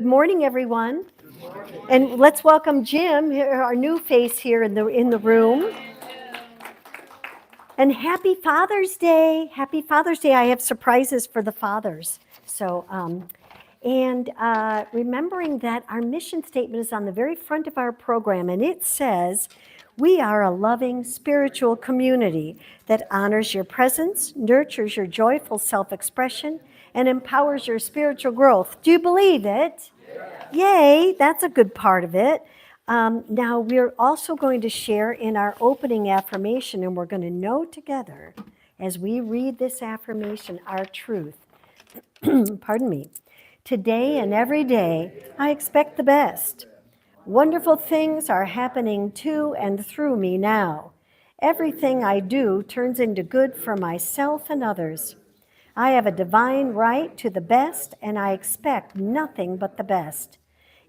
Good morning, everyone. And let's welcome Jim, our new face here in the room. And happy Father's Day. Happy Father's Day. I have surprises for the fathers. Remembering that our mission statement is on the very front of our program, and it says, "We are a loving spiritual community that honors your presence, nurtures your joyful self-expression, and empowers your spiritual growth." Do you believe it? Yay, that's a good part of it. Now, we're also going to share in our opening affirmation, and we're going to know together as we read this affirmation our truth. Pardon me. Today and every day, I expect the best. Wonderful things are happening to and through me now. Everything I do turns into good for myself and others. I have a divine right to the best, and I expect nothing but the best.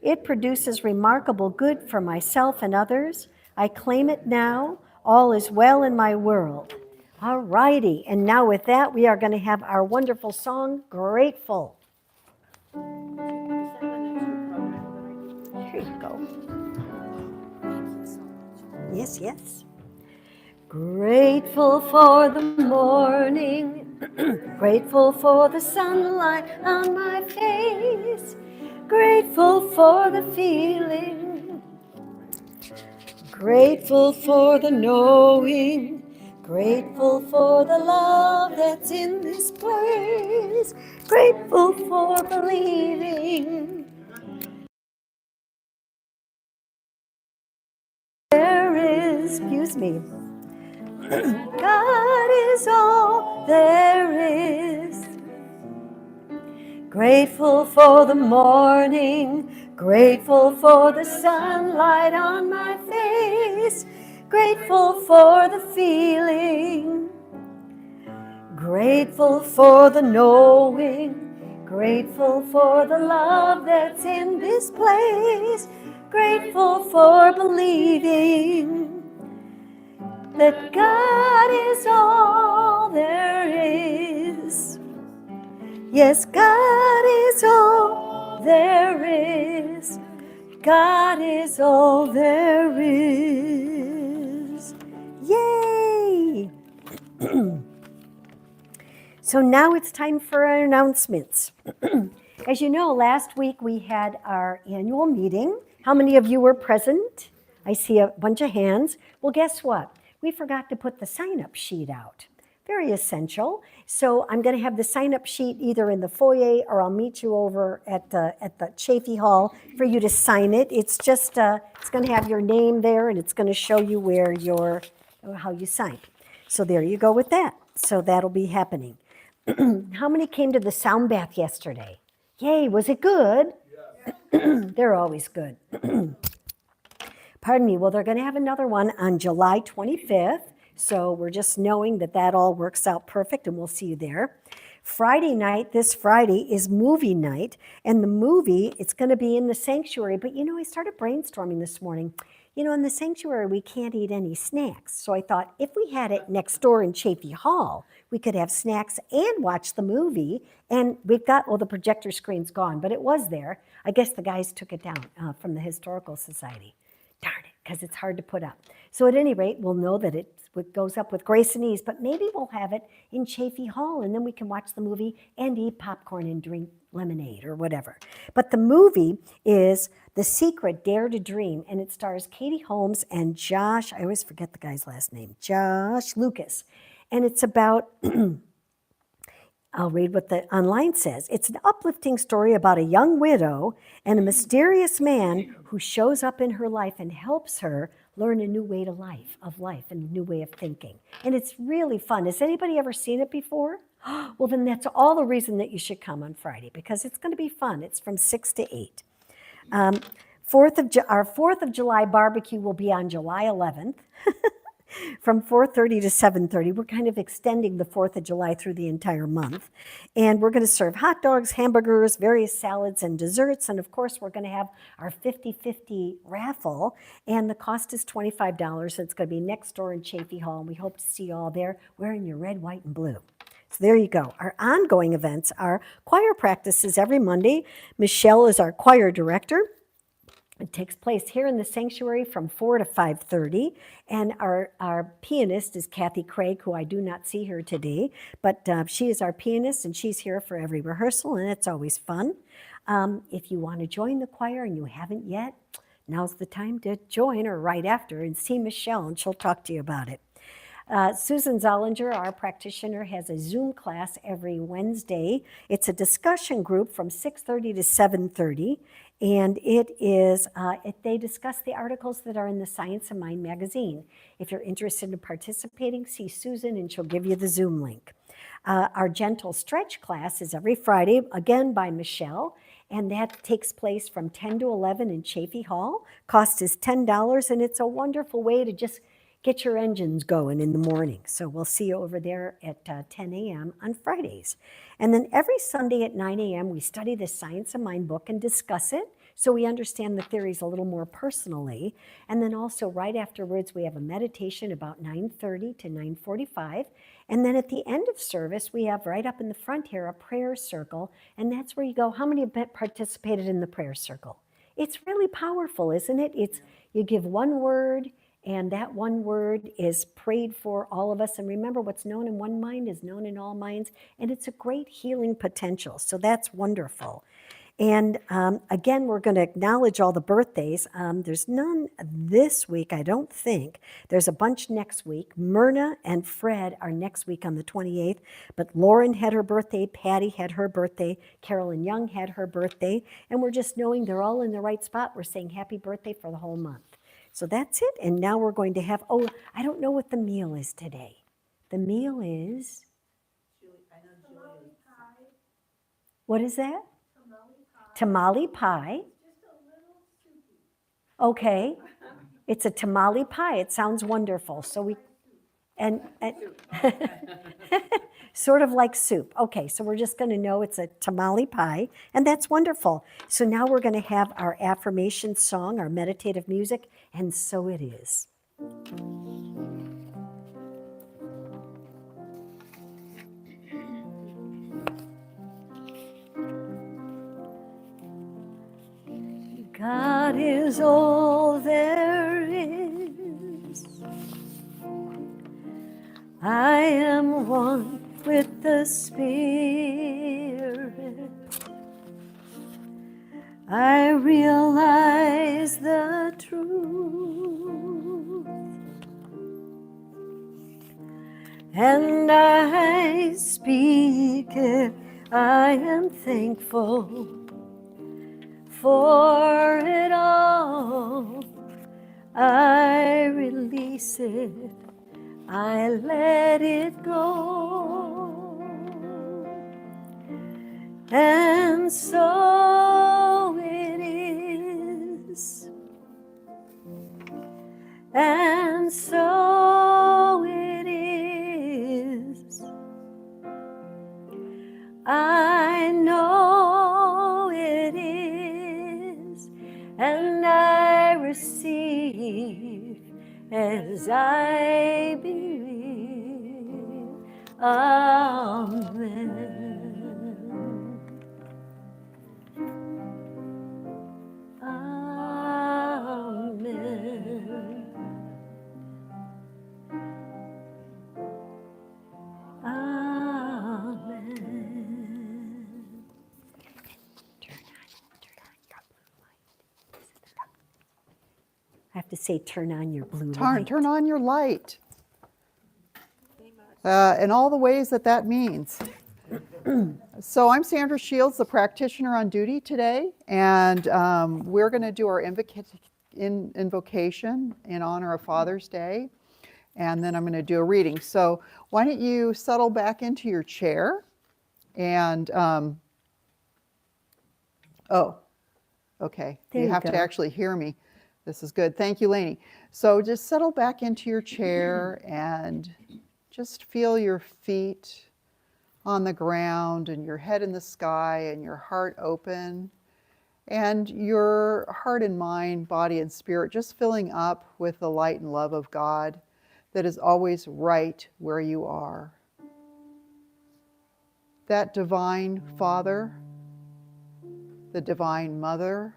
It produces remarkable good for myself and others. I claim it now. All is well in my world. All righty, and now with that, we are going to have our wonderful song, Grateful. Here you go. Yes, yes. Grateful for the morning, grateful for the sunlight on my face, grateful for the feeling, grateful for the knowing, grateful for the love that's in this place, grateful for believing. There is, excuse me, God is all there is. Grateful for the morning, grateful for the sunlight on my face, grateful for the feeling, grateful for the knowing, grateful for the love that's in this place, grateful for believing that God is all there is. Yes, God is all there is. God is all there is. Yay! So now it's time for our announcements. As you know, last week we had our annual meeting. How many of you were present? I see a bunch of hands. Well, guess what? We forgot to put the sign-up sheet out. Very essential. So I'm going to have the sign-up sheet either in the foyer or I'll meet you over at the Chafee Hall for you to sign it. It's just, it's going to have your name there and it's going to show you where how you sign. So there you go with that. So that'll be happening. How many came to the sound bath yesterday? Yay, was it good? They're always good. Pardon me. Well, they're going to have another one on July 25th. So we're just knowing that that all works out perfect and we'll see you there. Friday night, this Friday, is movie night. And the movie, it's going to be in the sanctuary. But you know, I started brainstorming this morning. You know, in the sanctuary, we can't eat any snacks. So I thought if we had it next door in Chafee Hall, we could have snacks and watch the movie. And we've got, well, the projector screen's gone, but it was there. I guess the guys took it down from the Historical Society. Darn it, because it's hard to put up. So at any rate, we'll know that it goes up with grace and ease, but maybe we'll have it in Chafee Hall, and then we can watch the movie and eat popcorn and drink lemonade or whatever. But the movie is The Secret, Dare to Dream, and it stars Katie Holmes and Josh, I always forget the guy's last name, Josh Lucas. And it's about, I'll read what the online says. It's an uplifting story about a young widow and a mysterious man who shows up in her life and helps her learn a new way of life and a new way of thinking. And it's really fun. Has anybody ever seen it before? Well, then that's all the reason that you should come on Friday, because it's going to be fun. It's from 6 to 8. Our 4th of July barbecue will be on July 11th. From 4:30 to 7:30. We're kind of extending the 4th of July through the entire month. And we're going to serve hot dogs, hamburgers, various salads and desserts. And of course, we're going to have our 50-50 raffle. And the cost is $25. It's going to be next door in Chafee Hall. And we hope to see you all there wearing your red, white, and blue. So there you go. Our ongoing events are choir practices every Monday. Michelle is our choir director. It takes place here in the sanctuary from 4 to 5:30. And our pianist is Kathy Craig, who I do not see here today, but she is our pianist and she's here for every rehearsal, and it's always fun. If you want to join the choir and you haven't yet, now's the time to join, or right after, and see Michelle, and she'll talk to you about it. Susan Zollinger, our practitioner, has a Zoom class every Wednesday. It's a discussion group from 6:30 to 7:30, and they discuss the articles that are in the Science of Mind magazine. If you're interested in participating, see Susan and she'll give you the Zoom link. Our gentle stretch class is every Friday, again by Michelle, and that takes place from 10 to 11 in Chafee Hall. Cost is $10, and it's a wonderful way to just get your engines going in the morning. So we'll see you over there at 10 a.m. on Fridays. And then every Sunday at 9 a.m., we study the Science of Mind book and discuss it, so we understand the theories a little more personally. And then also right afterwards, we have a meditation about 9:30 to 9:45. And then at the end of service, we have right up in the front here a prayer circle. And that's where you go, how many have participated in the prayer circle? It's really powerful, isn't it? You give one word, and that one word is prayed for all of us. And remember, what's known in one mind is known in all minds. And it's a great healing potential. So that's wonderful. And again, we're going to acknowledge all the birthdays. There's none this week, I don't think. There's a bunch next week. Myrna and Fred are next week on the 28th. But Lauren had her birthday. Patty had her birthday. Carolyn Young had her birthday. And we're just knowing they're all in the right spot. We're saying happy birthday for the whole month. So that's it. And now we're going to have, I don't know what the meal is today. The meal is, what is that? Tamale pie. Okay. It's a tamale pie. It sounds wonderful. So and sort of like soup. Okay, so we're just going to know it's a tamale pie, and that's wonderful. So now we're going to have our affirmation song, our meditative music, and so it is. God is all there is. I am one with the Spirit. I realize the truth, and I speak it. I am thankful for it all. I release it. I let it go. And so it is. And so it is. I know it is. And I receive as I believe. Amen. Amen. Amen. I have to say, turn on your blue light. Turn on your light. And all the ways that means. So I'm Sandra Shields, the practitioner on duty today, and we're going to do our invocation in honor of Father's Day, and then I'm going to do a reading. So why don't you settle back into your chair, and okay, you have to actually hear me. This is good. Thank you, Lainey. So just settle back into your chair and just feel your feet on the ground and your head in the sky and your heart open and your heart and mind, body and spirit just filling up with the light and love of God that is always right where you are. that divine Father, the divine Mother,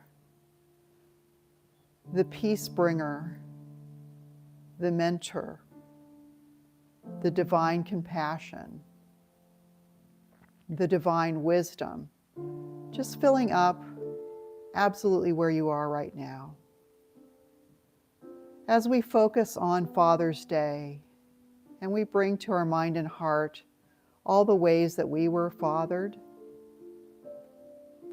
the peace bringer, the mentor, the divine compassion, the divine wisdom, just filling up absolutely where you are right now. As we focus on Father's Day and we bring to our mind and heart all the ways that we were fathered,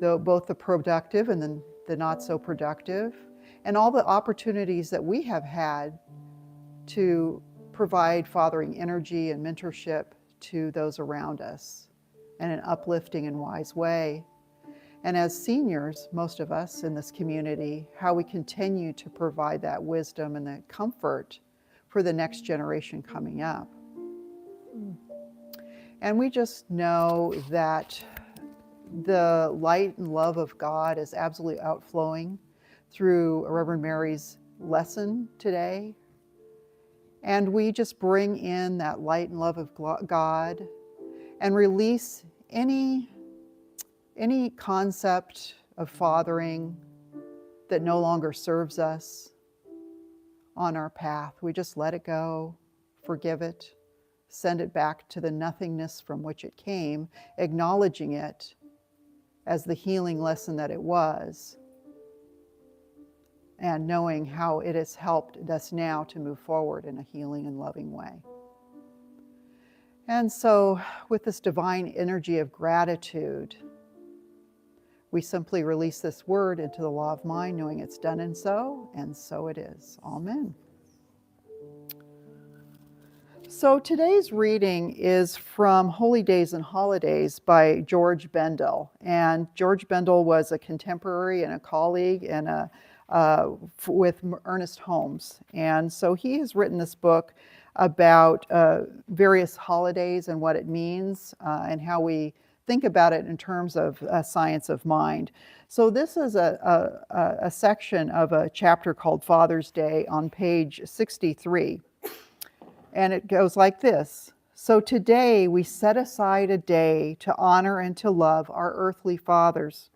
both the productive and the not so productive, and all the opportunities that we have had to provide fathering energy and mentorship to those around us in an uplifting and wise way. And as seniors, most of us in this community, how we continue to provide that wisdom and the comfort for the next generation coming up. And we just know that the light and love of God is absolutely outflowing through Reverend Mary's lesson today. And we just bring in that light and love of God and release any concept of fathering that no longer serves us on our path. We just let it go, forgive it, send it back to the nothingness from which it came, acknowledging it as the healing lesson that it was, and knowing how it has helped us now to move forward in a healing and loving way. And so with this divine energy of gratitude, we simply release this word into the law of mind, knowing it's done and so it is. Amen. So today's reading is from Holy Days and Holidays by George Bendel. And George Bendel was a contemporary and a colleague and with Ernest Holmes. And so he has written this book about various holidays and what it means and how we think about it in terms of science of mind. So this is a section of a chapter called Father's Day on page 63. And it goes like this. So today we set aside a day to honor and to love our earthly fathers.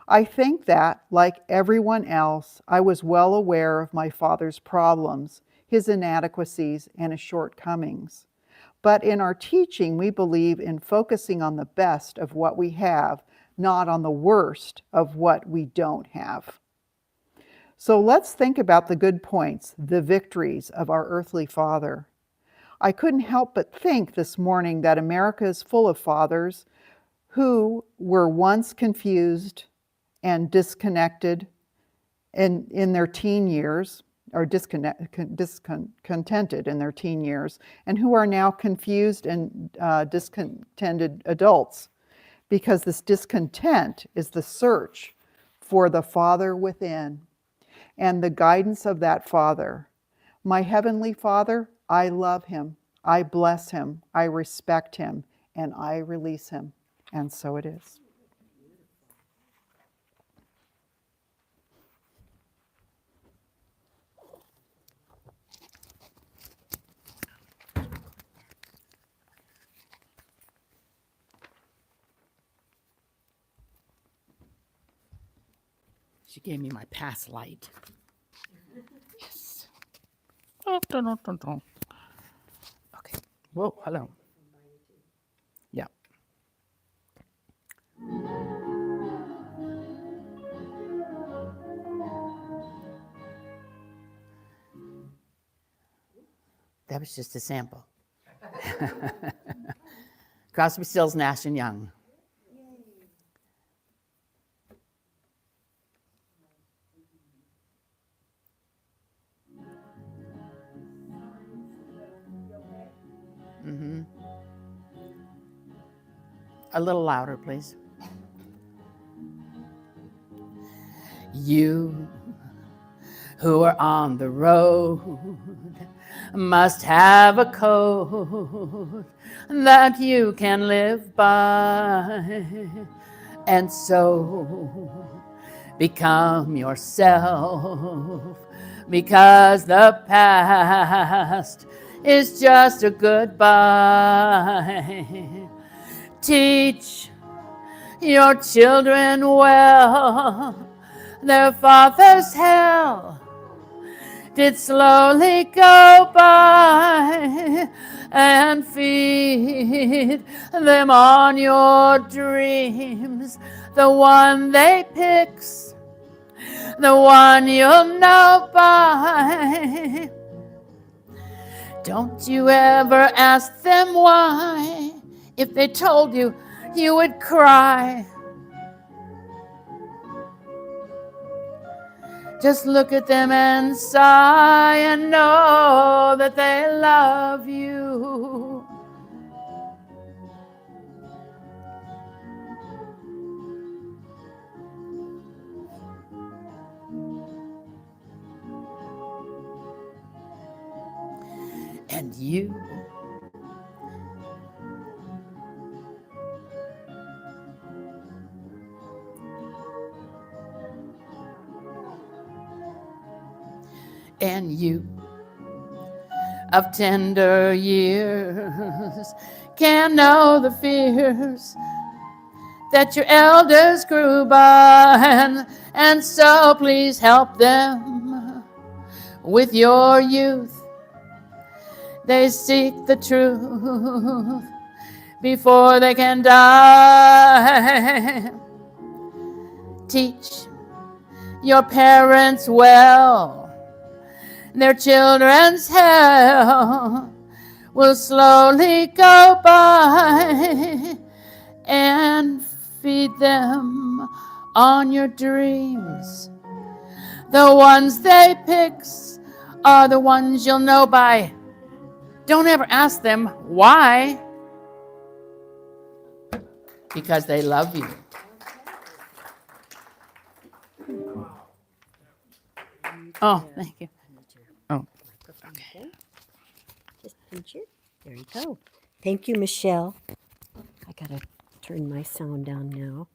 I think that, like everyone else, I was well aware of my father's problems, his inadequacies, and his shortcomings. But in our teaching, we believe in focusing on the best of what we have, not on the worst of what we don't have. So let's think about the good points, the victories of our earthly father. I couldn't help but think this morning that America is full of fathers who were once confused and disconnected in their teen years, or discontented in their teen years, and who are now confused and discontented adults, because this discontent is the search for the Father within and the guidance of that Father. My Heavenly Father, I love him, I bless him, I respect him, and I release him. And so it is. She gave me my pass light. Yes. Oh, dun, dun, dun, dun. Okay. Whoa, hello. Yeah. That was just a sample. Crosby, Stills, Nash and Young. Mm-hmm. A little louder, please. You who are on the road must have a code that you can live by, and so become yourself, because the past is just a goodbye. Teach your children well. Their father's hell did slowly go by, and feed them on your dreams. The one they picks, the one you'll know by. Don't you ever ask them why. If they told you, you would cry. Just look at them and sigh and know that they love you. And you. And you of tender years can know the fears that your elders grew by, and so please help them with your youth. They seek the truth before they can die. Teach your parents well. Their children's hell will slowly go by, and feed them on your dreams. The ones they pick are the ones you'll know by. Don't ever ask them why, because they love you. Oh, thank you. Oh, okay. Just pinch it. There you go. Thank you, Michelle. I gotta turn my sound down now.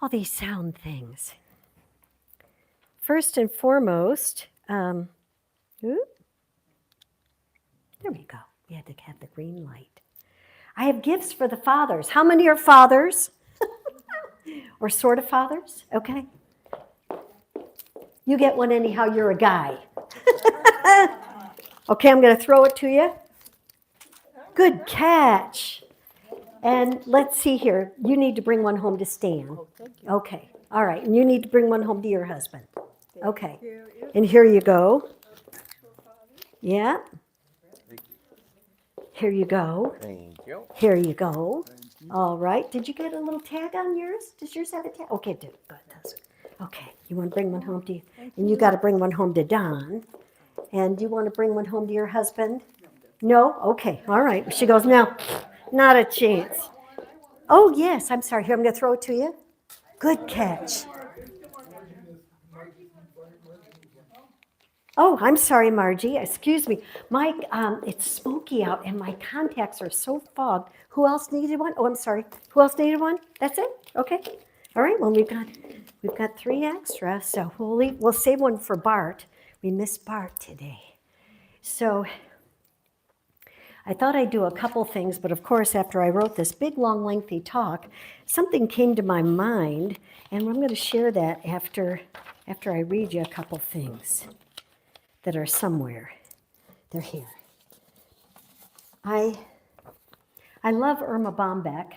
All these sound things. First and foremost, there we go. We had to have the green light. I have gifts for the fathers. How many are fathers? Or sort of fathers? Okay. You get one anyhow, you're a guy. Okay, I'm going to throw it to you. Good catch. And let's see here. You need to bring one home to Stan. Okay. All right. And you need to bring one home to your husband. Okay. And here you go. Yeah. Here you go. Thank you. Here you go. All right. Did you get a little tag on yours? Does yours have a tag? Okay, good. It does. Okay. You want to bring one home to you? And you got to bring one home to Don. And do you want to bring one home to your husband? No? Okay. All right. She goes, no, not a chance. Oh, yes. I'm sorry. Here, I'm going to throw it to you. Good catch. Oh, I'm sorry, Margie. Excuse me. Mike, it's smoky out and my contacts are so fogged. Who else needed one? Oh, I'm sorry. Who else needed one? That's it? Okay. All right. Well, we've got 3 extra, so we'll save one for Bart. We miss Bart today. So I thought I'd do a couple things, but of course, after I wrote this big, long, lengthy talk, something came to my mind, and I'm going to share that after I read you a couple things that are somewhere. They're here. I love Irma Bombeck,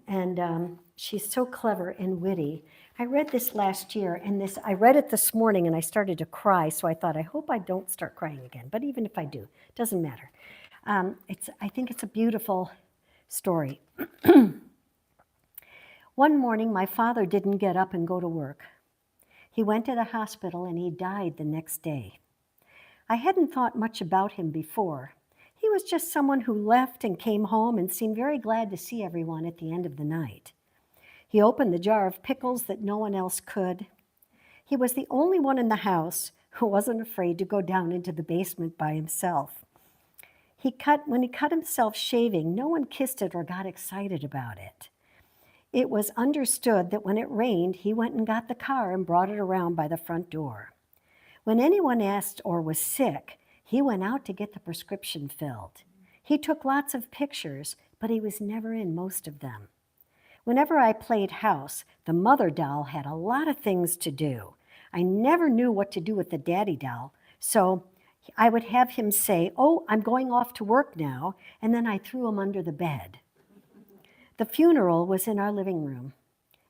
and she's so clever and witty. I read this last year, and I read it this morning, and I started to cry, so I thought, I hope I don't start crying again. But even if I do, it doesn't matter. I think it's a beautiful story. One morning, my father didn't get up and go to work. He went to the hospital, and he died the next day. I hadn't thought much about him before. He was just someone who left and came home and seemed very glad to see everyone at the end of the night. He opened the jar of pickles that no one else could. He was the only one in the house who wasn't afraid to go down into the basement by himself. When he cut himself shaving, no one kissed it or got excited about it. It was understood that when it rained, he went and got the car and brought it around by the front door. When anyone asked or was sick, he went out to get the prescription filled. He took lots of pictures, but he was never in most of them. Whenever I played house, the mother doll had a lot of things to do. I never knew what to do with the daddy doll, so I would have him say, "Oh, I'm going off to work now," and then I threw him under the bed. The funeral was in our living room,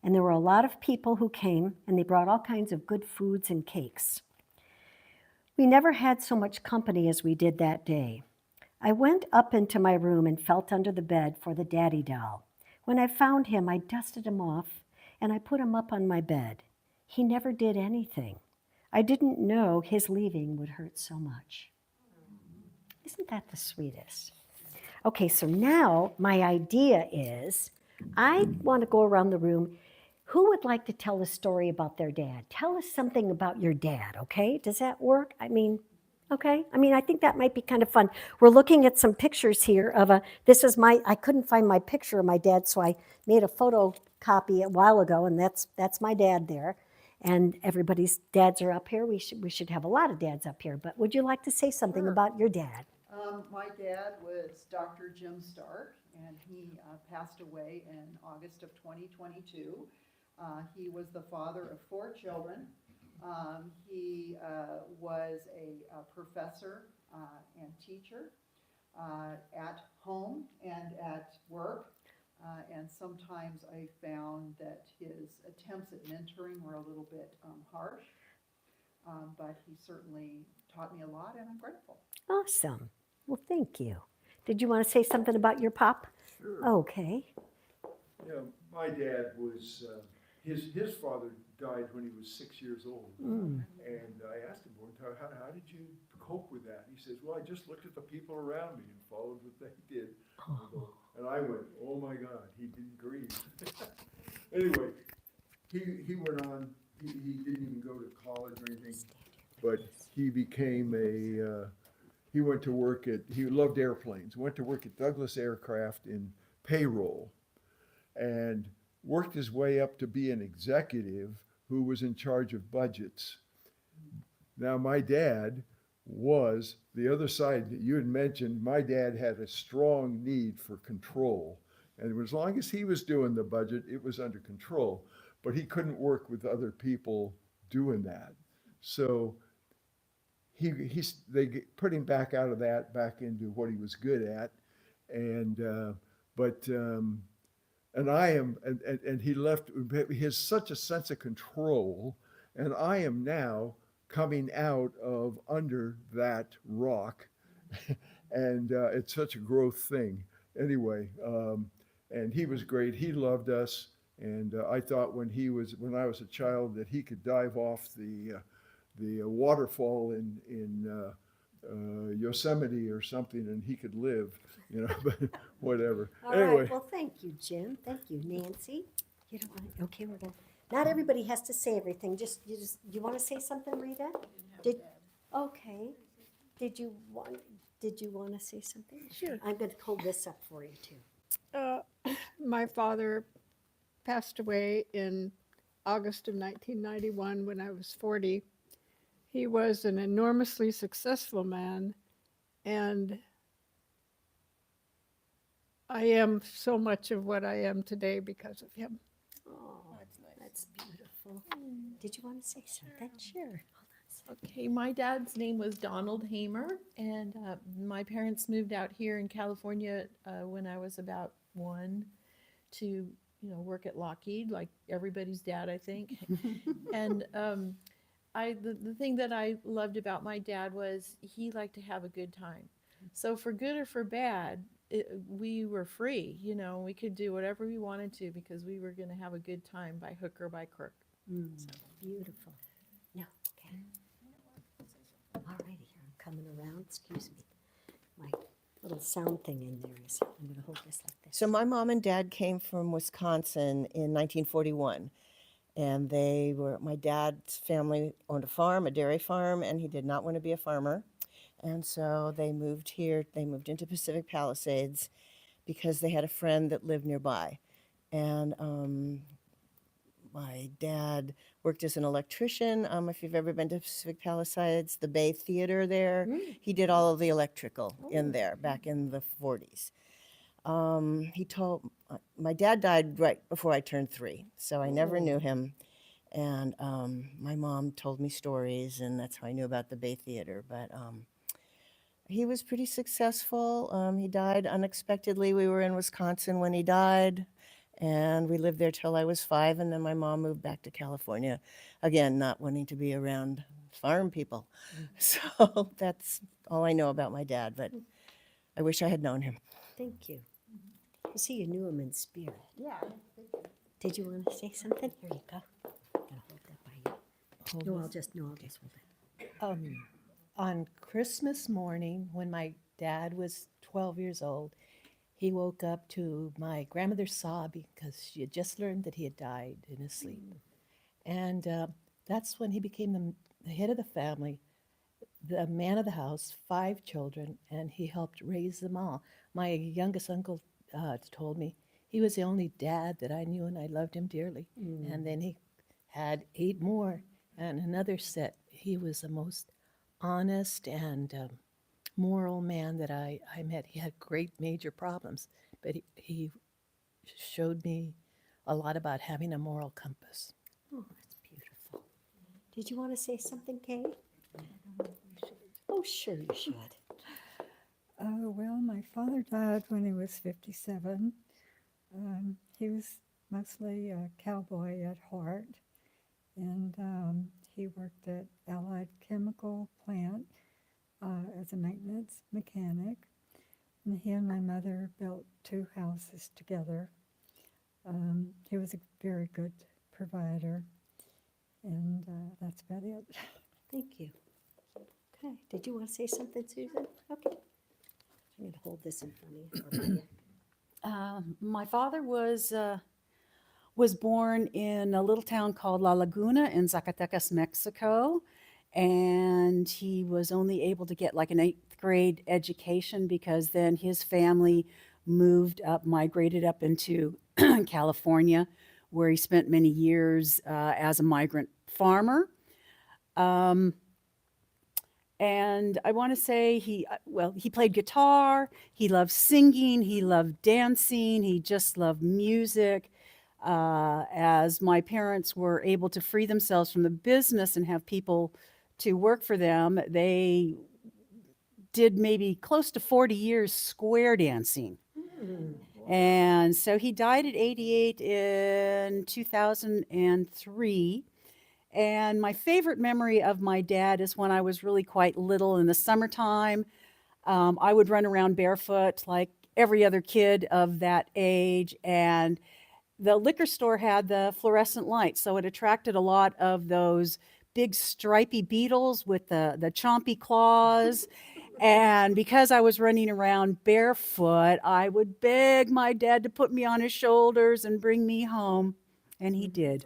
and there were a lot of people who came, and they brought all kinds of good foods and cakes. We never had so much company as we did that day. I went up into my room and felt under the bed for the daddy doll. When I found him, I dusted him off, and I put him up on my bed. He never did anything. I didn't know his leaving would hurt so much. Isn't that the sweetest? Okay, so now my idea is I want to go around the room. Who would like to tell a story about their dad? Tell us something about your dad, okay? Does that work? Okay. I think that might be kind of fun. We're looking at some pictures here of I couldn't find my picture of my dad, so I made a photocopy a while ago, and that's my dad there. And everybody's dads are up here. We should have a lot of dads up here, but would you like to say something about your dad? My dad was Dr. Jim Stark, and he passed away in August of 2022. He was the father of 4 children. He was a professor and teacher at home and at work. And sometimes I found that his attempts at mentoring were a little bit harsh, but he certainly taught me a lot, and I'm grateful. Awesome. Well, thank you. Did you want to say something about your pop? Sure. Okay. Yeah, my dad was, his father died when he was 6 years old. And I asked him one time, how did you cope with that? He says, well, I just looked at the people around me and followed what they did. And I went, oh my God, he didn't grieve. Anyway, he went on, he didn't even go to college or anything, but he became he went to work he loved airplanes, went to work at Douglas Aircraft in payroll, and worked his way up to be an executive who was in charge of budgets. Now, my dad was the other side that you had mentioned. My dad had a strong need for control. And as long as he was doing the budget, it was under control. But he couldn't work with other people doing that. So they put him back out of that, back into what he was good at. And he left. He has such a sense of control, and I am now coming out of under that rock, and it's such a growth thing. Anyway, and he was great. He loved us, and I thought when I was a child that he could dive off the waterfall in Yosemite or something, and he could live, but whatever. All Anyway. right. Well, thank you, Jim. Thank you, Nancy. You don't want to, okay, we're going to, not everybody has to say everything. You want to say something, Rita? Okay. Did you want to say something? Sure. I'm going to hold this up for you too. My father passed away in August of 1991 when I was 40. He was an enormously successful man, and I am so much of what I am today because of him. Oh, that's beautiful. Did you want to say something? Sure. Okay, my dad's name was Donald Hamer, and my parents moved out here in California when I was about 1 to, work at Lockheed, like everybody's dad, I think. And the thing that I loved about my dad was he liked to have a good time. So for good or for bad, we were free, we could do whatever we wanted to because we were going to have a good time by hook or by crook. So beautiful. No, okay. All righty, here I'm coming around. Excuse me. My little sound thing in there is, I'm going to hold this like this. So my mom and dad came from Wisconsin in 1941, and my dad's family owned a farm, a dairy farm, and he did not want to be a farmer. And so they moved here, they moved into Pacific Palisades because they had a friend that lived nearby. And my dad worked as an electrician. If you've ever been to Pacific Palisades, the Bay Theater there, he did all of the electrical in there back in the 40s. He told my dad died right before I turned 3, so I never knew him. And my mom told me stories, and that's how I knew about the Bay Theater. But he was pretty successful. He died unexpectedly. We were in Wisconsin when he died, and we lived there till I was 5. And then my mom moved back to California, again, not wanting to be around farm people. So that's all I know about my dad. But I wish I had known him. Thank you. I see you knew him in spirit. Yeah. Did you want to say something? Here you go. Gotta hold that by you. No, I'll just hold it. On Christmas morning, when my dad was 12 years old, he woke up to my grandmother's sob because she had just learned that he had died in his sleep. And that's when he became the head of the family, the man of the house, 5 children, and he helped raise them all. My youngest uncle told me he was the only dad that I knew, and I loved him dearly. And then he had 8 more and another set. He was the most honest and moral man that I met. He had great major problems, but he showed me a lot about having a moral compass. Oh, that's beautiful. Did you want to say something, Kay? Oh, sure you should. Well, my father died when he was 57. He was mostly a cowboy at heart, and he worked at Allied Chemical Plant as a maintenance mechanic. And he and my mother built 2 houses together. He was a very good provider, and that's about it. Thank you. Okay. Did you want to say something, Susan? Okay. I'm going to hold this in front of you. Or by you. My father was born in a little town called La Laguna in Zacatecas, Mexico, and he was only able to get like an 8th grade education because then his family migrated up into California, where he spent many years as a migrant farmer. And I want to say he played guitar, he loved singing, he loved dancing, he just loved music. As my parents were able to free themselves from the business and have people to work for them, they did maybe close to 40 years square dancing. And so he died at 88 in 2003. And my favorite memory of my dad is when I was really quite little in the summertime. I would run around barefoot like every other kid of that age. And the liquor store had the fluorescent lights, so it attracted a lot of those big stripy beetles with the chompy claws. And because I was running around barefoot, I would beg my dad to put me on his shoulders and bring me home. And he did.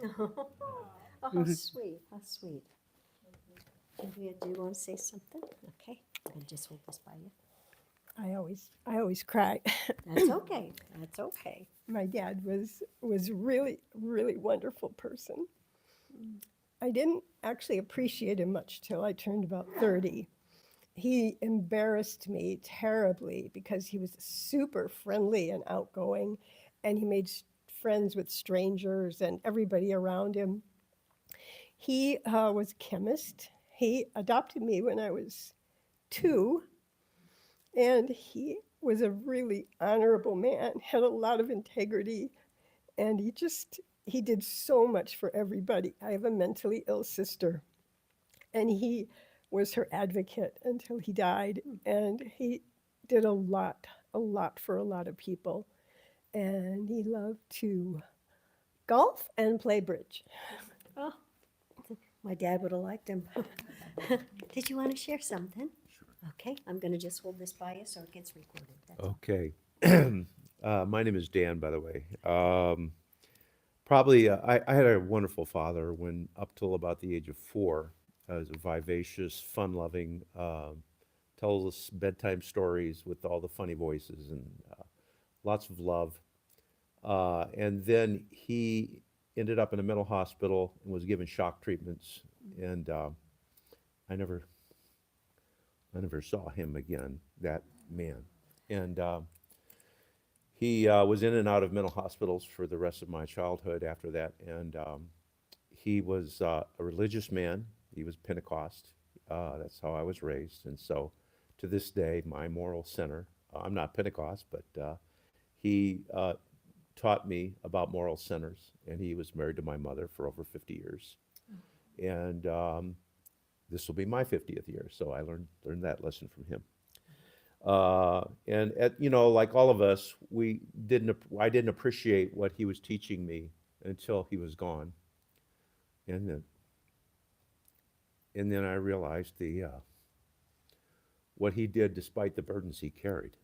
Oh, how sweet, how sweet. Andrea, do you want to say something? Okay, I'll just hold this by you. I always cry. That's okay, that's okay. My dad was really wonderful person. I didn't actually appreciate him much till I turned about 30. He embarrassed me terribly because he was super friendly and outgoing, and he made friends with strangers and everybody around him. He was a chemist. He adopted me when I was 2, and he was a really honorable man, had a lot of integrity, and he did so much for everybody. I have a mentally ill sister, and he was her advocate until he died, and he did a lot for a lot of people, and he loved to golf and play bridge. Oh, my dad would have liked him. Did you want to share something? Okay, I'm going to just hold this by you so it gets recorded. That's all. Okay. My name is Dan, by the way. Probably, I had a wonderful father when up till about the age of 4. I was a vivacious, fun-loving, tells us bedtime stories with all the funny voices and lots of love. And then he ended up in a mental hospital and was given shock treatments. And I never saw him again, that man. And He was in and out of mental hospitals for the rest of my childhood after that, and he was a religious man. He was Pentecost. That's how I was raised, and so to this day, my moral center. I'm not Pentecost, but he taught me about moral centers, and he was married to my mother for over 50 years. And this will be my 50th year, so I learned that lesson from him. And like all of us, I didn't appreciate what he was teaching me until he was gone. And then I realized what he did despite the burdens he carried,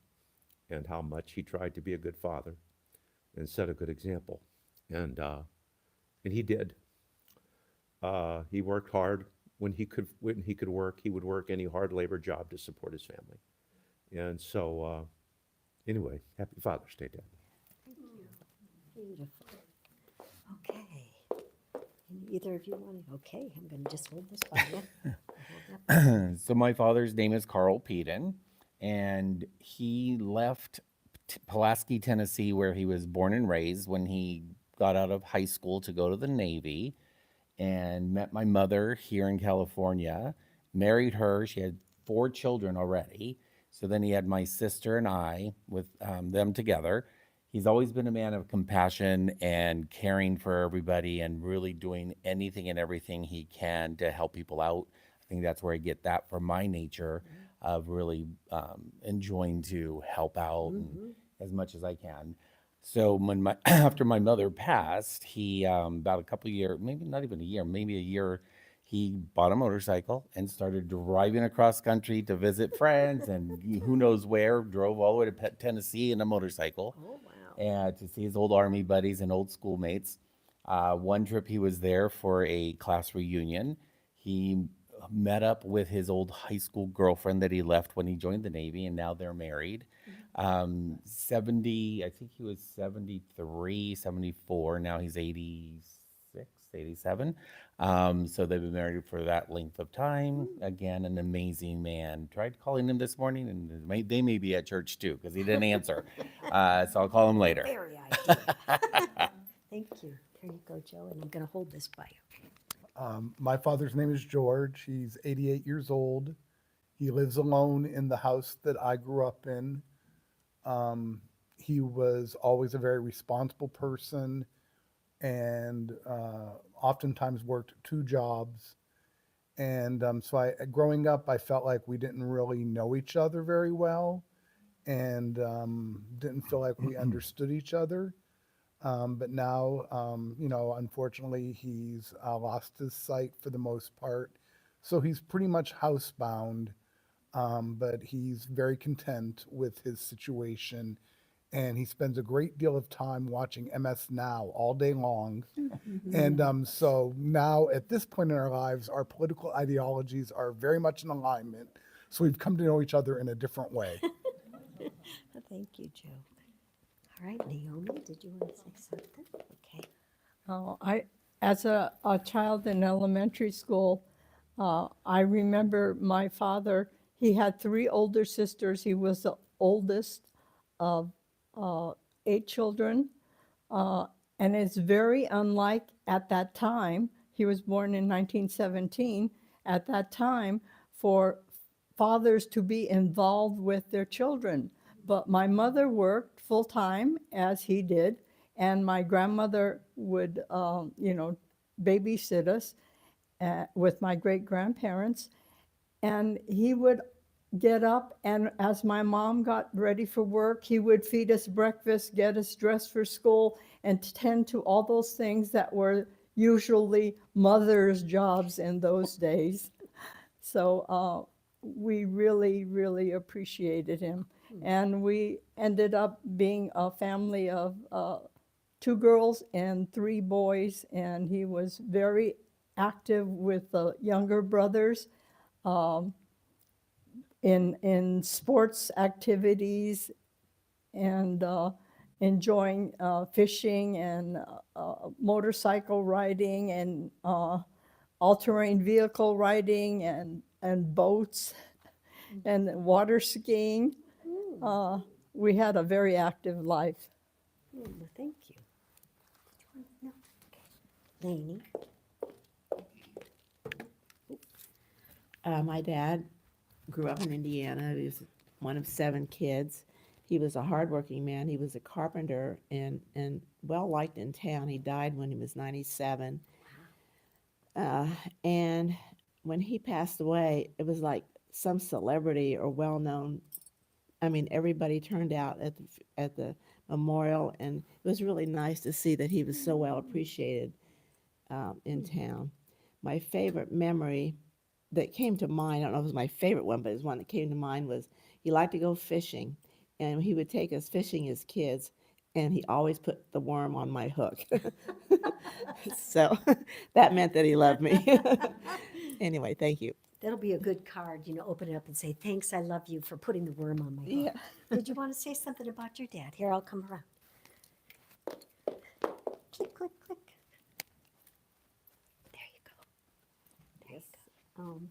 and how much he tried to be a good father and set a good example. And he did. He worked hard when he could work. He would work any hard labor job to support his family. And so, anyway, happy Father's Day, Dad. Beautiful. Okay. Either of you want to? Okay, I'm going to just hold this by you. So my father's name is Carl Peden, and he left Pulaski, Tennessee, where he was born and raised, when he got out of high school to go to the Navy, and met my mother here in California, married her. She had 4 children already. So then he had my sister and I with them together. He's always been a man of compassion and caring for everybody, and really doing anything and everything he can to help people out. I think that's where I get that from my nature of really enjoying to help out and as much as I can. So when after my mother passed, he about a couple of years, maybe not even a year, maybe a year, he bought a motorcycle and started driving across country to visit friends, and who knows where. Drove all the way to Tennessee in a motorcycle. Oh, wow. And to see his old Army buddies and old schoolmates. One trip he was there for a class reunion. He met up with his old high school girlfriend that he left when he joined the Navy, and now they're married. 70, I think he was 73, 74. Now he's 86, 87. So they've been married for that length of time. Again, an amazing man. Tried calling him this morning, and they may be at church too, because he didn't answer. So I'll call him later. Very ideal. Thank you. There you go, Joe, and I'm going to hold this by you. My father's name is George. He's 88 years old. He lives alone in the house that I grew up in. He was always a very responsible person, and oftentimes worked 2 jobs. And so growing up, I felt like we didn't really know each other very well, and didn't feel like we understood each other. But now, unfortunately, he's lost his sight for the most part. So he's pretty much housebound, but he's very content with his situation. And he spends a great deal of time watching MS Now all day long. And so now, at this point in our lives, our political ideologies are very much in alignment. So we've come to know each other in a different way. Thank you, Joe. All right, Naomi, did you want to say something? Okay. Oh, as a child in elementary school, I remember my father, he had 3 older sisters. He was the oldest of 8 children. And it's very unlike at that time, he was born in 1917, at that time, for fathers to be involved with their children. But my mother worked full-time, as he did, and my grandmother would, babysit us with my great-grandparents. And he would get up, and as my mom got ready for work, he would feed us breakfast, get us dressed for school, and tend to all those things that were usually mothers' jobs in those days. So we really, really appreciated him. And we ended up being a family of 2 girls and 3 boys, and he was very active with the younger brothers in sports activities, and enjoying fishing and motorcycle riding and all-terrain vehicle riding and boats and water skiing. we had a very active life. Well, thank you. No. Okay. Lainey. My dad grew up in Indiana. He was one of 7 kids. He was a hardworking man. He was a carpenter and well liked in town. He died when he was 97. And when he passed away, it was like some celebrity or well known. I mean, everybody turned out at the memorial, and it was really nice to see that he was so well appreciated in town. My favorite memory that came to mind, I don't know if it was my favorite one, but it was one that came to mind, was he liked to go fishing, and he would take us fishing as kids, and he always put the worm on my hook. So that meant that he loved me. Anyway, thank you. That'll be a good card, open it up and say, thanks, I love you for putting the worm on my hook. Yeah. Did you want to say something about your dad? Here, I'll come around. Click, click, click. There you go. There you go.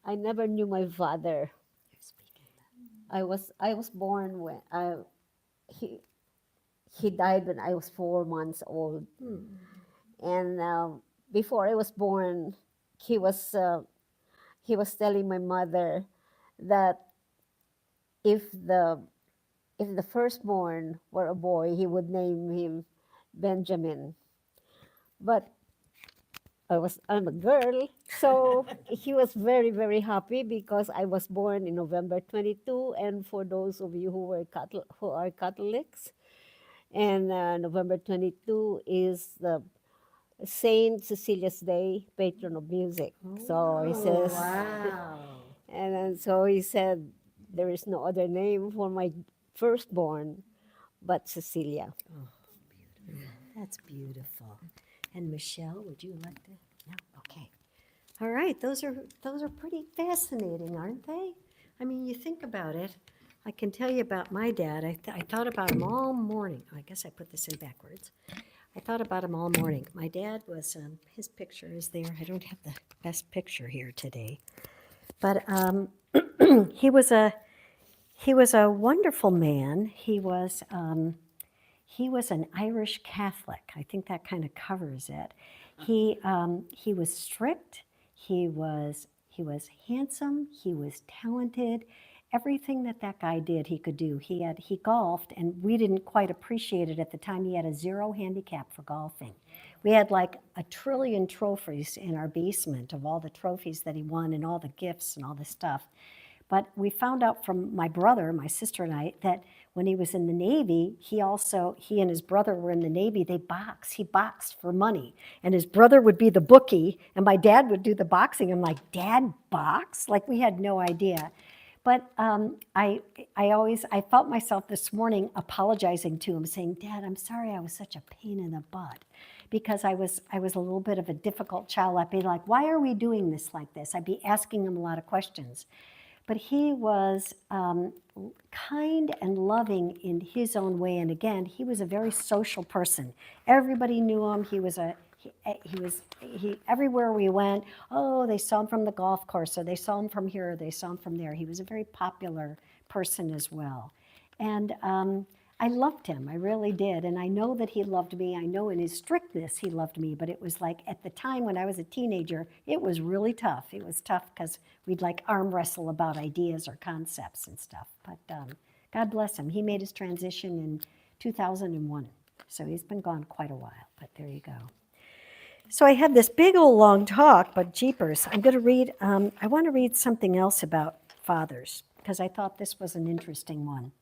I never knew my father. You're speaking. I was born when he died when I was 4 months old, and before I was born, he was telling my mother that if the firstborn were a boy, he would name him Benjamin. But I'm a girl, so he was very, very happy because I was born in November 22. And for those of you who are Catholics, and November 22 is the Saint Cecilia's Day, patron of music. So he says, Wow. and then so he said, there is no other name for my firstborn but Cecilia. That's beautiful. And Michelle, would you like to? No? Okay. All right. Those are pretty fascinating, aren't they? I mean, you think about it. I can tell you about my dad. I thought about him all morning. I guess I put this in backwards. I thought about him all morning. My dad was, his picture is there. I don't have the best picture here today. But he was a wonderful man. He was an Irish Catholic. I think that kind of covers it. He was strict. He was handsome. He was talented. Everything that guy did, he could do. He golfed, and we didn't quite appreciate it at the time. He had a 0 handicap for golfing. We had like 1 trillion trophies in our basement of all the trophies that he won and all the gifts and all the stuff. But we found out from my brother, my sister and I, that when he was in the Navy, he and his brother were in the Navy, they boxed. He boxed for money. And his brother would be the bookie, and my dad would do the boxing. I'm like, Dad box? Like, we had no idea. But I felt myself this morning apologizing to him, saying, Dad, I'm sorry I was such a pain in the butt. Because I was a little bit of a difficult child. I'd be like, why are we doing this like this? I'd be asking him a lot of questions. But he was kind and loving in his own way. And again, he was a very social person. Everybody knew him. He everywhere we went, oh, they saw him from the golf course, or they saw him from here, or they saw him from there. He was a very popular person as well. And I loved him, I really did. And I know that he loved me. I know in his strictness he loved me, but it was like at the time when I was a teenager, it was really tough. It was tough because we'd like arm wrestle about ideas or concepts and stuff. But God bless him. He made his transition in 2001. So he's been gone quite a while, but there you go. So I had this big old long talk, but jeepers, I'm going to read, I want to read something else about fathers because I thought this was an interesting one.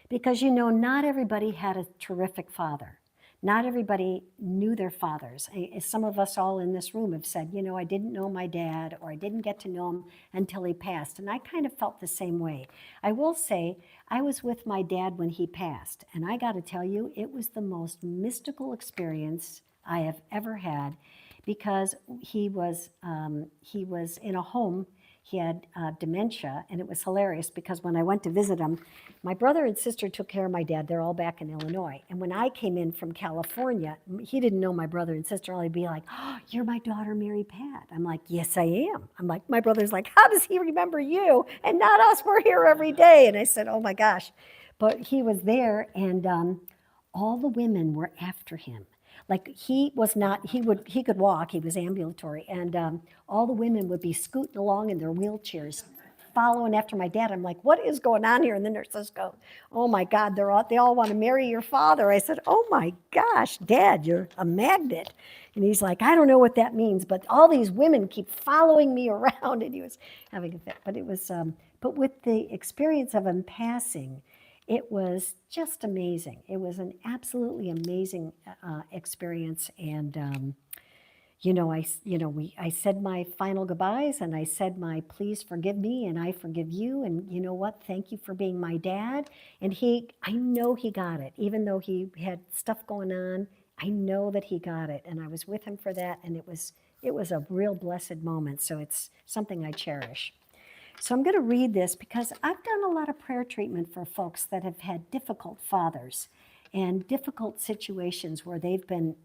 Because, not everybody had a terrific father. Not everybody knew their fathers. Some of us all in this room have said, I didn't know my dad, or I didn't get to know him until he passed. And I kind of felt the same way. I will say, I was with my dad when he passed. And I got to tell you, it was the most mystical experience I have ever had, because he was in a home. He had dementia, and it was hilarious because when I went to visit him, my brother and sister took care of my dad. They're all back in Illinois. And when I came in from California, he didn't know my brother and sister. I'd be like, "Oh, you're my daughter, Mary Pat." I'm like, "Yes, I am." I'm like, my brother's like, "How does he remember you and not us? We're here every day." And I said, "Oh my gosh." But he was there, and all the women were after him. Like he was not, he could walk, he was ambulatory, and all the women would be scooting along in their wheelchairs, following after my dad. I'm like, "What is going on here?" And the nurses go, "Oh my God, they all want to marry your father." I said, "Oh my gosh, Dad, you're a magnet." And he's like, "I don't know what that means, but all these women keep following me around." And he was having a fit. But it was, but with the experience of him passing, it was just amazing. It was an absolutely amazing experience. And I said my final goodbyes, and I said my "please forgive me and I forgive you, and you know what, thank you for being my dad." And I know he got it, even though he had stuff going on. I know that he got it, and I was with him for that, and it was a real blessed moment. So it's something I cherish. So I'm going to read this because I've done a lot of prayer treatment for folks that have had difficult fathers and difficult situations where they've been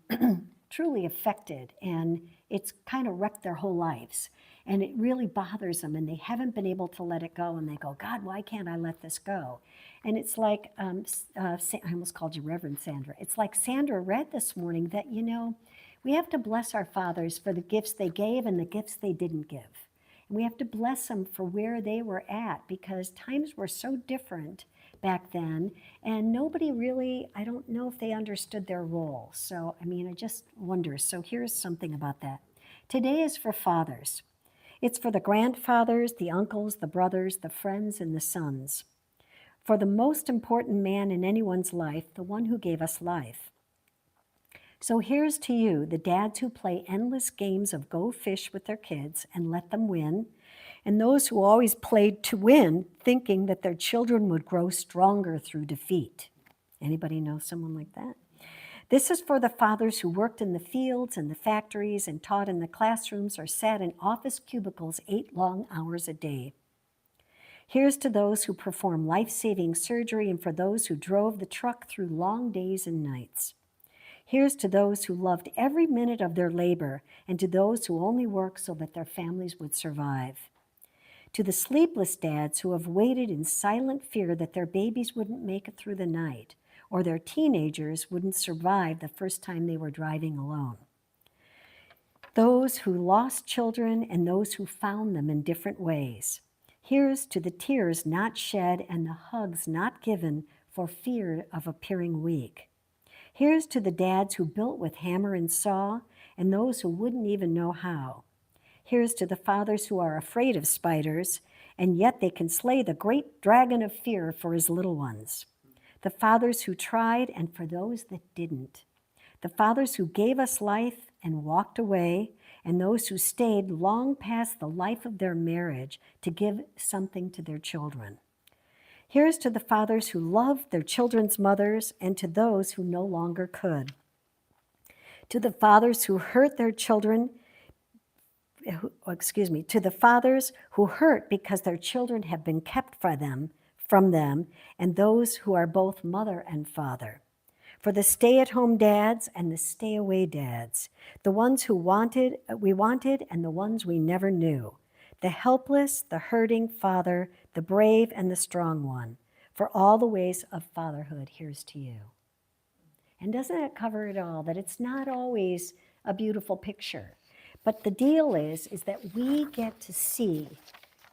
truly affected, and it's kind of wrecked their whole lives. And it really bothers them, and they haven't been able to let it go, and they go, "God, why can't I let this go?" And it's like, I almost called you Reverend Sandra. It's like Sandra read this morning that, we have to bless our fathers for the gifts they gave and the gifts they didn't give. And we have to bless them for where they were at, because times were so different back then, and nobody really, I don't know if they understood their role. So, I just wonder. So here's something about that. Today is for fathers. It's for the grandfathers, the uncles, the brothers, the friends, and the sons. For the most important man in anyone's life, the one who gave us life. So here's to you, the dads who play endless games of go fish with their kids and let them win, and those who always played to win, thinking that their children would grow stronger through defeat. Anybody know someone like that? This is for the fathers who worked in the fields and the factories and taught in the classrooms or sat in office cubicles 8 long hours a day. Here's to those who performed life-saving surgery and for those who drove the truck through long days and nights. Here's to those who loved every minute of their labor and to those who only worked so that their families would survive. To the sleepless dads who have waited in silent fear that their babies wouldn't make it through the night or their teenagers wouldn't survive the first time they were driving alone. Those who lost children and those who found them in different ways. Here's to the tears not shed and the hugs not given for fear of appearing weak. Here's to the dads who built with hammer and saw and those who wouldn't even know how. Here's to the fathers who are afraid of spiders, and yet they can slay the great dragon of fear for his little ones. The fathers who tried, and for those that didn't. The fathers who gave us life and walked away, and those who stayed long past the life of their marriage to give something to their children. Here's to the fathers who loved their children's mothers, and to those who no longer could. To the fathers who hurt their children, to the fathers who hurt because their children have been kept from them, and those who are both mother and father. For the stay-at-home dads and the stay-away dads, the ones we wanted and the ones we never knew, the helpless, the hurting father, the brave and the strong one. For all the ways of fatherhood, here's to you. And doesn't that cover it all? That it's not always a beautiful picture. But the deal is that we get to see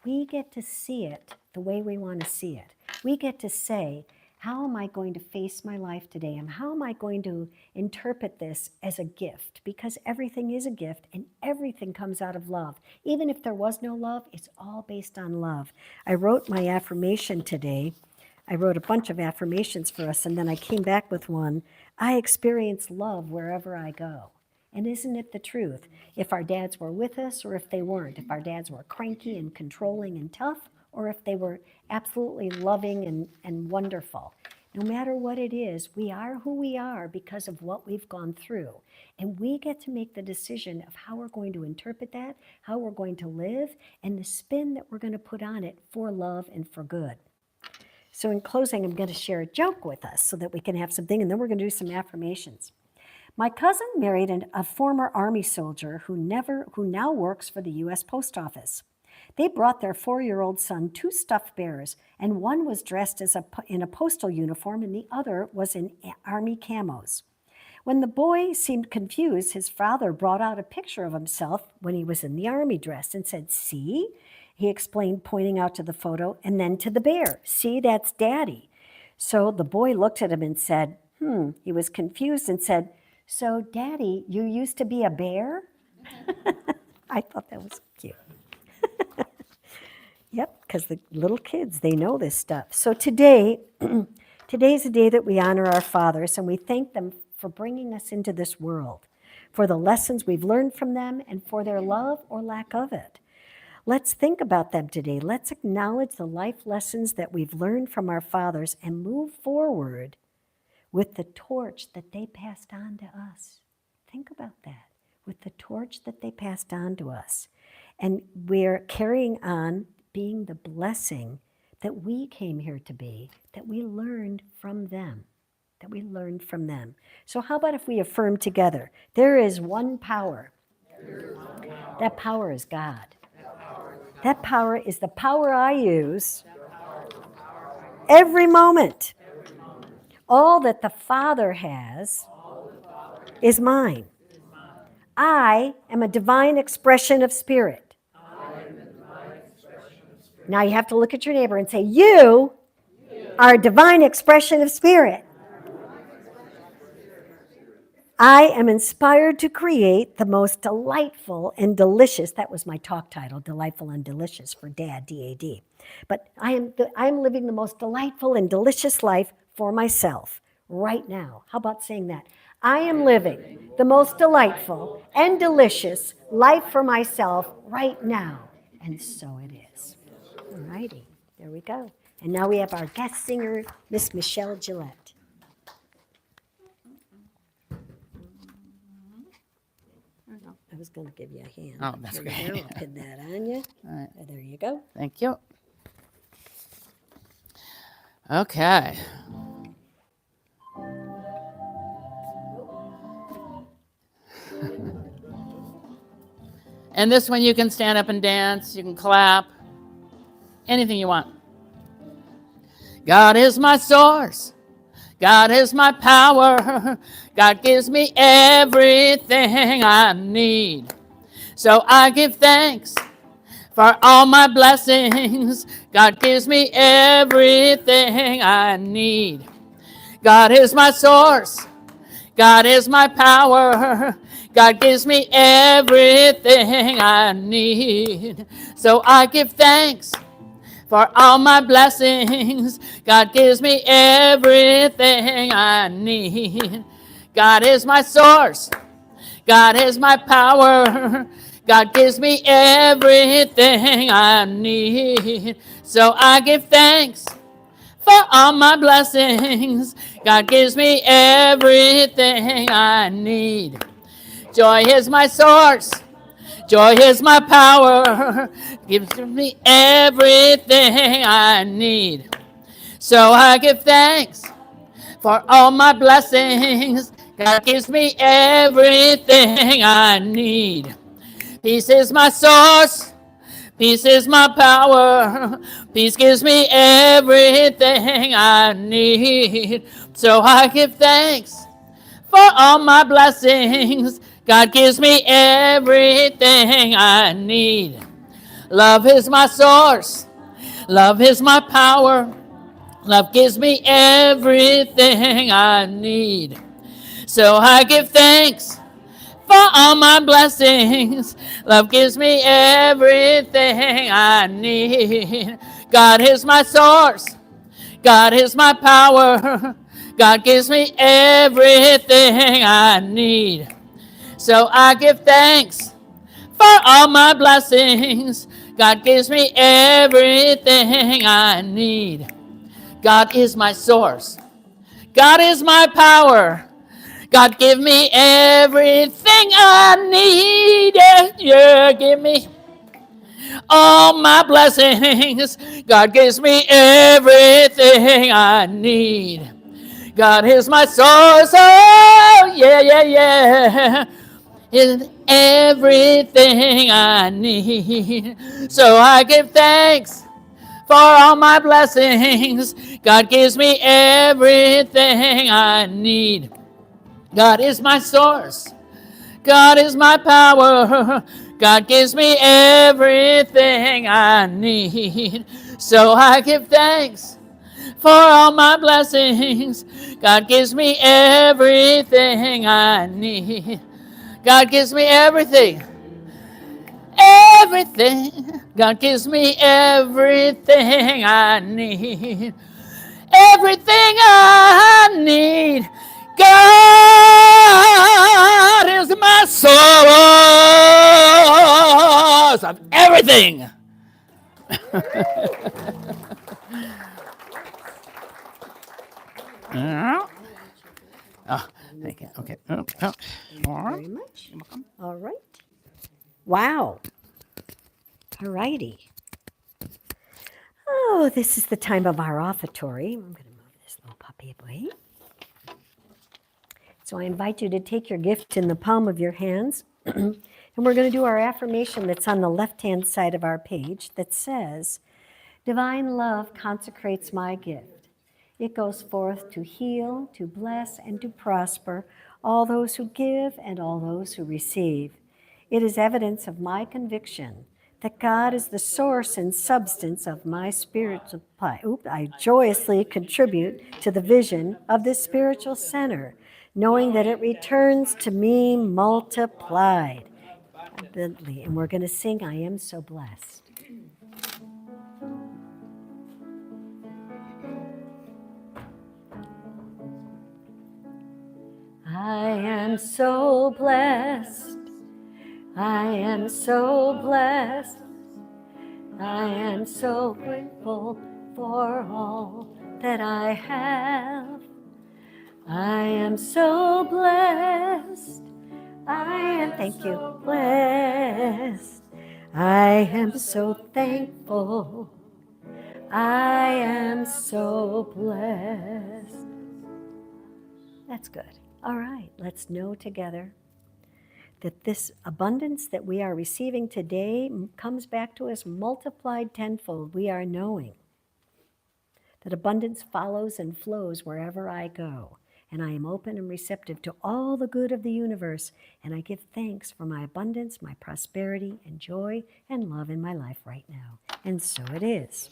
it the way we want to see it. We get to say, how am I going to face my life today? And how am I going to interpret this as a gift? Because everything is a gift and everything comes out of love. Even if there was no love, it's all based on love. I wrote my affirmation today. I wrote a bunch of affirmations for us, and then I came back with one. I experience love wherever I go. And isn't it the truth? If our dads were with us or if they weren't, if our dads were cranky and controlling and tough, or if they were absolutely loving and wonderful. No matter what it is, we are who we are because of what we've gone through. And we get to make the decision of how we're going to interpret that, how we're going to live, and the spin that we're going to put on it for love and for good. So in closing, I'm going to share a joke with us so that we can have something, and then we're going to do some affirmations. My cousin married a former Army soldier who now works for the U.S. Post Office. They brought their 4-year-old son 2 stuffed bears, and one was dressed in a postal uniform and the other was in Army camos. When the boy seemed confused, his father brought out a picture of himself when he was in the Army dress and said, "See?" He explained, pointing out to the photo, and then to the bear. "See, that's Daddy." So the boy looked at him and said, He was confused and said, "So, Daddy, you used to be a bear?" I thought that was cute. Yep, because the little kids, they know this stuff. So today's a day that we honor our fathers and we thank them for bringing us into this world, for the lessons we've learned from them and for their love or lack of it. Let's think about them today. Let's acknowledge the life lessons that we've learned from our fathers and move forward with the torch that they passed on to us. Think about that, with the torch that they passed on to us. And we're carrying on being the blessing that we came here to be, that we learned from them, So how about if we affirm together, there is one power. That power is God. That power is the power I use every moment. All that the Father has is mine. I am a divine expression of spirit. Now you have to look at your neighbor and say, you are a divine expression of spirit. I am inspired to create the most delightful and delicious, that was my talk title, Delightful and Delicious for Dad, D-A-D. But I am living the most delightful and delicious life for myself right now. How about saying that? I am living the most delightful and delicious life for myself right now. And so it is. All righty, there we go. And now we have our guest singer, Miss Michelle Gillette. I was going to give you a hand. Oh, that's There you great. go. I'll pin that on you. All right. There you go. Thank you. Okay. And this one you can stand up and dance, you can clap, anything you want. God is my source. God is my power. God gives me everything I need. So I give thanks for all my blessings. God gives me everything I need. God is my source. God is my power. God gives me everything I need. So I give thanks for all my blessings. God gives me everything I need. God is my source. God is my power. God gives me everything I need. So I give thanks for all my blessings. God gives me everything I need. Joy is my source. Joy is my power. Gives me everything I need. So I give thanks for all my blessings. God gives me everything I need. Peace is my source. Peace is my power. Peace gives me everything I need. So I give thanks for all my blessings. God gives me everything I need. Love is my source. Love is my power. Love gives me everything I need. So I give thanks for all my blessings. Love gives me everything I need. God is my source. God is my power. God gives me everything I need. So I give thanks for all my blessings. God gives me everything I need. God is my source. God is my power. God, give me everything I need. Yeah, yeah, give me all my blessings. God gives me everything I need. God is my source. Oh, yeah, yeah, yeah. Is everything I need. So I give thanks for all my blessings. God gives me everything I need. God is my source. God is my power. God gives me everything I need. So I give thanks for all my blessings. God gives me everything I need. God gives me everything. Everything. God gives me everything I need. Everything I need. God is my source of everything. Oh, thank you. Okay. Thank you very much. All right. Wow. All righty. Oh, this is the time of our offertory. I'm going to move this little puppy away. So I invite you to take your gift in the palm of your hands. And we're going to do our affirmation that's on the left-hand side of our page that says, divine love consecrates my gift. It goes forth to heal, to bless, and to prosper all those who give and all those who receive. It is evidence of my conviction that God is the source and substance of my spiritual supply. I joyously contribute to the vision of this spiritual center, knowing that it returns to me multiplied. And we're going to sing, I Am So Blessed. I am so blessed. I am so blessed. I am so grateful for all that I have. I am so blessed. I am, thank you, blessed. I am so thankful. I am so blessed. That's good. All right, let's know together that this abundance that we are receiving today comes back to us multiplied tenfold. We are knowing that abundance follows and flows wherever I go. And I am open and receptive to all the good of the universe. And I give thanks for my abundance, my prosperity, and joy and love in my life right now. And so it is.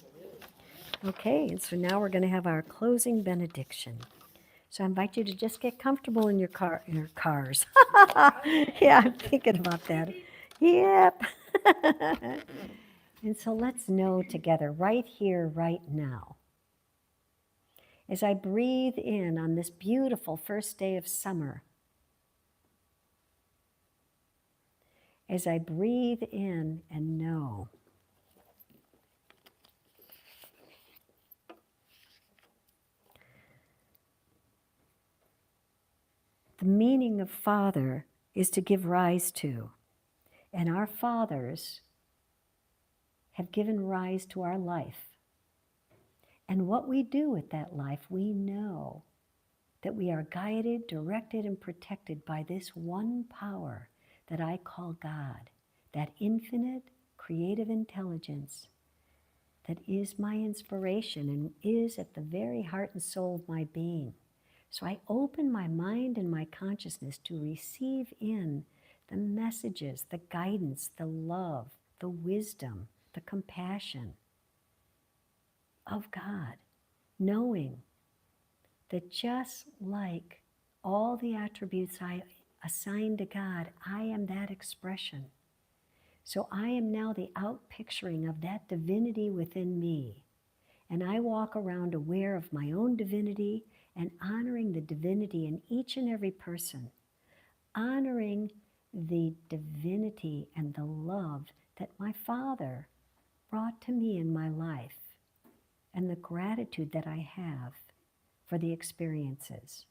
Okay, and so now we're going to have our closing benediction. So I invite you to just get comfortable in your cars. Yeah, I'm thinking about that. Yep. And so let's know together right here, right now. As I breathe in on this beautiful first day of summer, as I breathe in and know the meaning of father is to give rise to, and our fathers have given rise to our life. And what we do with that life, we know that we are guided, directed, and protected by this one power that I call God, that infinite creative intelligence that is my inspiration and is at the very heart and soul of my being. So I open my mind and my consciousness to receive in the messages, the guidance, the love, the wisdom, the compassion of God, knowing that just like all the attributes I assign to God, I am that expression. So I am now the outpicturing of that divinity within me. And I walk around aware of my own divinity and honoring the divinity in each and every person, honoring the divinity and the love that my Father brought to me in my life, and the gratitude that I have for the experiences.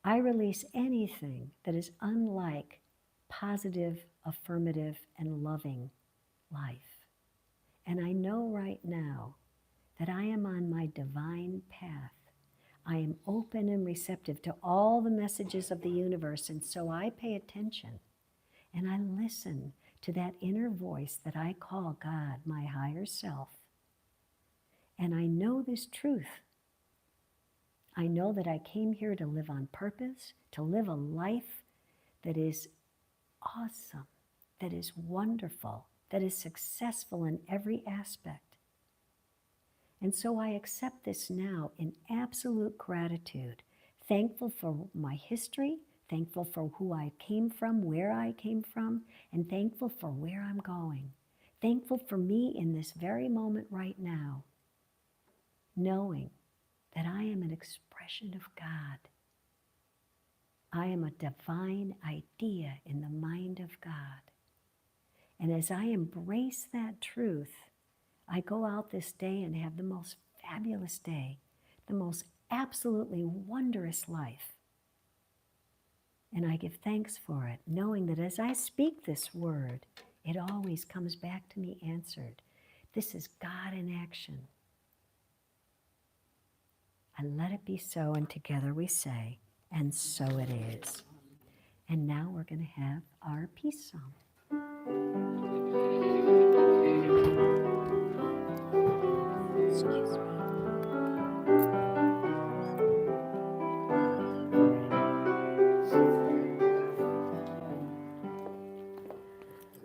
I release anything that is unlike positive, affirmative, and loving life. And I know right now that I am on my divine path. I am open and receptive to all the messages of the universe, and so I pay attention and I listen to that inner voice that I call God, my higher self. And I know this truth. I know that I came here to live on purpose, to live a life that is awesome, that is wonderful, that is successful in every aspect. And so I accept this now in absolute gratitude, thankful for my history, thankful for who I came from, where I came from, and thankful for where I'm going. Thankful for me in this very moment right now, knowing that I am an expression of God. I am a divine idea in the mind of God. And as I embrace that truth, I go out this day and have the most fabulous day, the most absolutely wondrous life. And I give thanks for it, knowing that as I speak this word, it always comes back to me answered. This is God in action. And let it be so, and together we say, and so it is. And now we're going to have our peace song. Excuse me.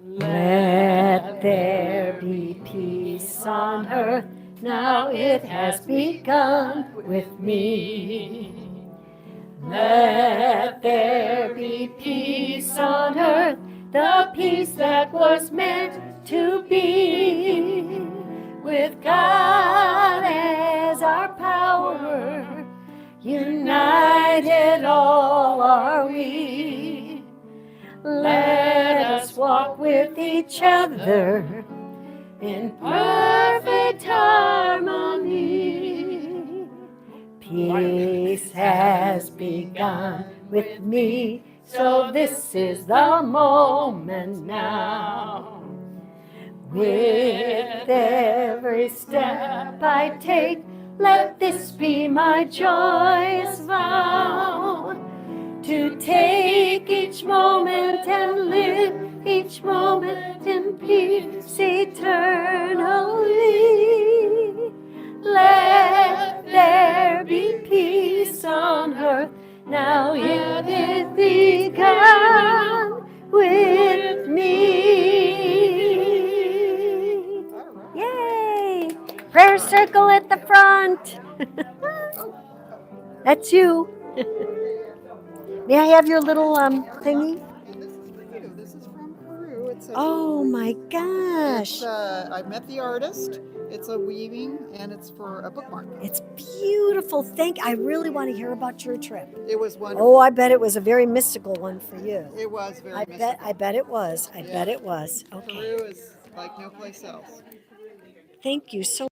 Let there be peace on earth, now it has begun with me. Let there be peace on earth, the peace that was meant to be. With God as our power, united all are we. Let us walk with each other in perfect harmony. Peace has begun with me, so this is the moment now. With every step I take, let this be my joyous vow. To take each moment and live each moment in peace eternally. Let there be peace on earth, now it is begun with me. Yay! Prayer circle at the front. That's you. May I have your little thingy? And this is for you. This is from Peru. It's a, Oh my gosh. I met the artist. It's a weaving, and it's for a bookmark. It's beautiful. I really want to hear about your trip. It was wonderful. Oh, I bet it was a very mystical one for you. It was very I mystical. bet it was. I Yeah. bet it was. Okay. Peru is like no place else. Thank you so